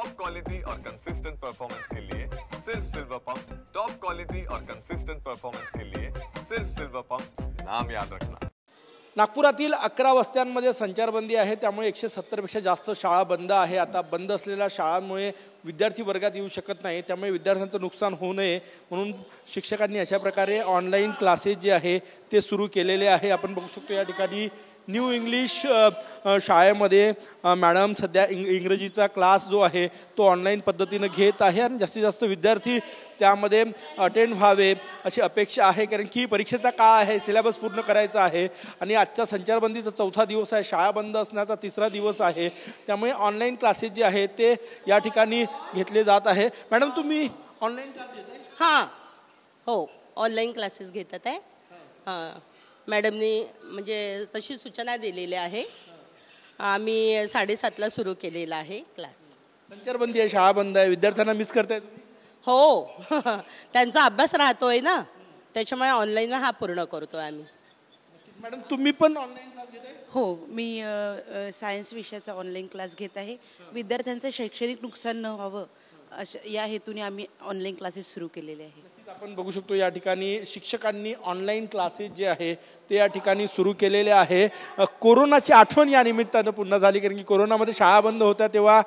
Top quality और consistent performance के लिए सिर्फ सिल्वर पंप। टॉप क्वालिटी और कंसिस्टेंट परफॉर्मेंस के लिए सिर्फ सिल्वर पंप, नाम याद रखना। नागपुरातील 11 वस्त्यांमध्ये संचारबंदी आहे, त्यामुळे 170 पेक्षा जास्त शाळा बंद आहे। आता बंद असलेल्या शाळांमुळे विद्यार्थी वर्गात येऊ शकत नाही, त्यामुळे विद्यार्थ्यांचं नुकसान होऊ नये म्हणून शिक्षकांनी अशा प्रकारे ऑनलाईन क्लासेस जे आहे ते सुरू केलेले आहे। आपण बघू शकतो या ठिकाणी न्यू इंग्लिश शाळेमध्ये मॅडम सध्या इंग्रजीचा क्लास जो आहे तो ऑनलाईन पद्धतीने घेत आहे आणि जास्तीत जास्त विद्यार्थी त्यामध्ये अटेंड व्हावे अशी अपेक्षा आहे, कारण की परीक्षेचा काळ आहे, सिलेबस पूर्ण करायचा आहे आणि आजच्या संचारबंदीचा 4था दिवस आहे, शाळा बंद असण्याचा 3रा दिवस आहे, त्यामुळे ऑनलाईन क्लासेस जे आहेत ते या ठिकाणी घेतले जात आहे। मॅडम तुम्ही ऑनलाईन क्लास घेताय? हां हो, ऑनलाईन क्लासेस घेतात आहे। हां, मॅडमनी म्हणजे तशी सूचना दिलेली आहे। आम्ही 7:30ला सुरू केलेला आहे क्लास। संचारबंदी आहे, शाळा बंद आहे, विद्यार्थ्यांना मिस करताय तुम्ही? हो त्यांचा अभ्यास राहतोय ना, त्याच्यामुळे ऑनलाईन हा पूर्ण करतोय आम्ही। मॅडम तुम्ही पण ऑनलाईन क्लास घेताय? हो, मी सायन्स विषयाचा ऑनलाईन क्लास घेत आहे। विद्यार्थ्यांचं शैक्षणिक नुकसान न व्हावं या हेतूने आम्ही ऑनलाईन क्लासेस सुरू केलेले आहे। आपण बघू शकतो या ठिकाणी शिक्षकांनी ऑनलाईन क्लासेस जे आहे ते या ठिकाणी सुरू केलेले आहे। कोरोनाची आठवण या निमित्तानं पुन्हा झाली, कारण की कोरोनामध्ये शाळा बंद होत्या तेव्हा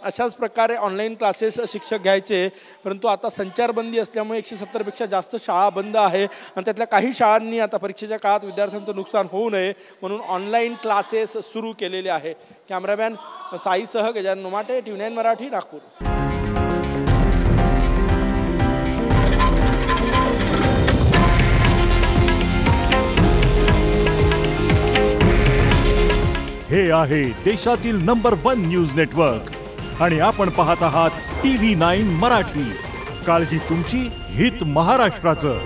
अशाच प्रकारे ऑनलाईन क्लासेस शिक्षक घ्यायचे, परंतु आता संचारबंदी असल्यामुळे 170 पेक्षा जास्त शाळा बंद आहे आणि त्यातल्या काही शाळांनी आता परीक्षेच्या काळात विद्यार्थ्यांचं नुकसान होऊ नये म्हणून ऑनलाईन क्लासेस सुरू केलेले आहे। कॅमेरामॅन साईसह गजानन नुमाटे, TV9 मराठी, नागपूर। हे आहे देशातील नंबर 1 न्यूज नेटवर्क आणि आपण पाहत आहात TV9 मराठी। काळजी तुमची, हित महाराष्ट्राचं।